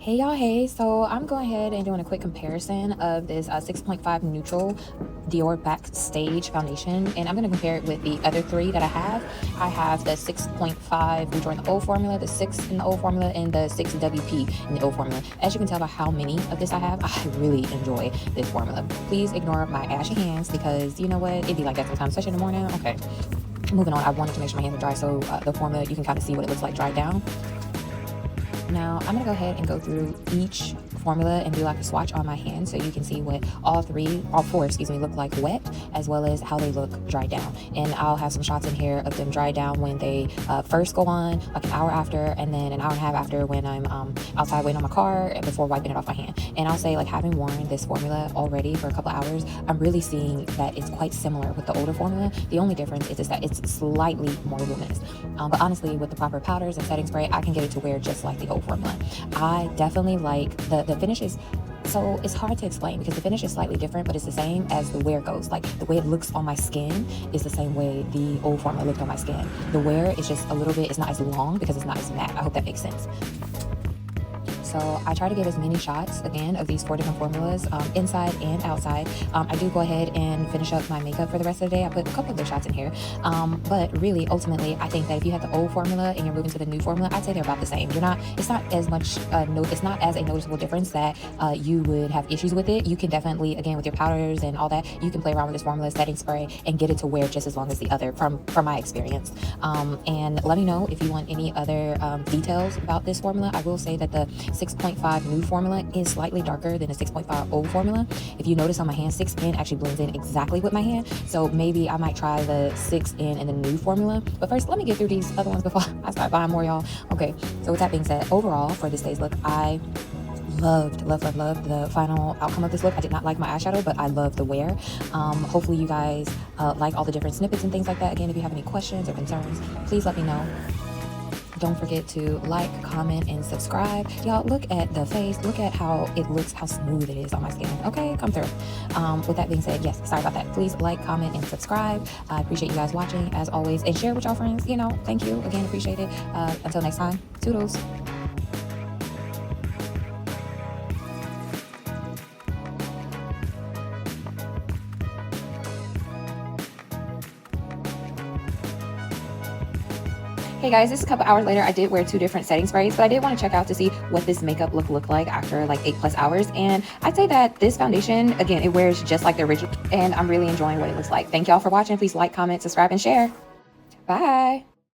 Hey y'all, hey. So I'm going ahead and doing a quick comparison of this 6.5 neutral Dior Backstage foundation, and I'm going to compare it with the other three that I have. I have the 6.5 neutral in the old formula, the 6 in the old formula, and the 6 WP in the old formula. As you can tell by how many of this I have, I really enjoy this formula. Please ignore my ashy hands because you know what, it'd be like that sometimes, especially in the morning. Okay, moving on. I wanted to make sure my hands are dry, so the formula, you can kind of see what it looks like dried down. Now I'm gonna go ahead and go through each formula and do like a swatch on my hand so you can see what all four, look like wet, as well as how they look dried down. And I'll have some shots in here of them dried down when they first go on, like an hour after, and then an hour and a half after when I'm outside waiting on my car before wiping it off my hand. And I'll say, like, having worn this formula already for a couple hours, I'm really seeing that it's quite similar with the older formula. The only difference is that it's slightly more luminous. But honestly, with the proper powders and setting spray, I can get it to wear just like the old formula. I definitely like the finish is, so it's hard to explain because the finish is slightly different, but it's the same as the wear goes. Like, the way it looks on my skin is the same way the old formula looked on my skin. The wear is just a little bit, it's not as long because it's not as matte. I hope that makes sense. So I try to give as many shots, again, of these four different formulas, inside and outside. I do go ahead and finish up my makeup for the rest of the day. I put a couple of their shots in here. But really, ultimately, I think that if you have the old formula and you're moving to the new formula, I'd say they're about the same. It's not as much, it's not as a noticeable difference that you would have issues with it. You can definitely, again, with your powders and all that, you can play around with this formula, setting spray, and get it to wear just as long as the other from my experience. And let me know if you want any other details about this formula. I will say that the 6.5 new formula is slightly darker than the 6.5 old formula. If you notice on my hand, 6N actually blends in exactly with my hand. So maybe I might try the 6N in the new formula. But first, let me get through these other ones before I start buying more, y'all. Okay, so with that being said, overall, for this day's look, I loved the final outcome of this look. I did not like my eyeshadow, but I love the wear. Hopefully you guys like all the different snippets and things like that. Again, if you have any questions or concerns, please let me know. Don't forget to like, comment, and subscribe. Y'all, look at the face. Look at how it looks, how smooth it is on my skin. Okay, come through. With that being said, yes, sorry about that. Please like, comment, and subscribe. I appreciate you guys watching, as always. And share with y'all friends. Thank you. Again, appreciate it. Until next time, toodles. Hey guys, this is a couple hours later. I did wear two different setting sprays, but I did want to check out to see what this makeup look like after like 8+ hours. And I'd say that this foundation, again, it wears just like the original, and I'm really enjoying what it looks like. Thank y'all for watching. Please like, comment, subscribe, and share. Bye.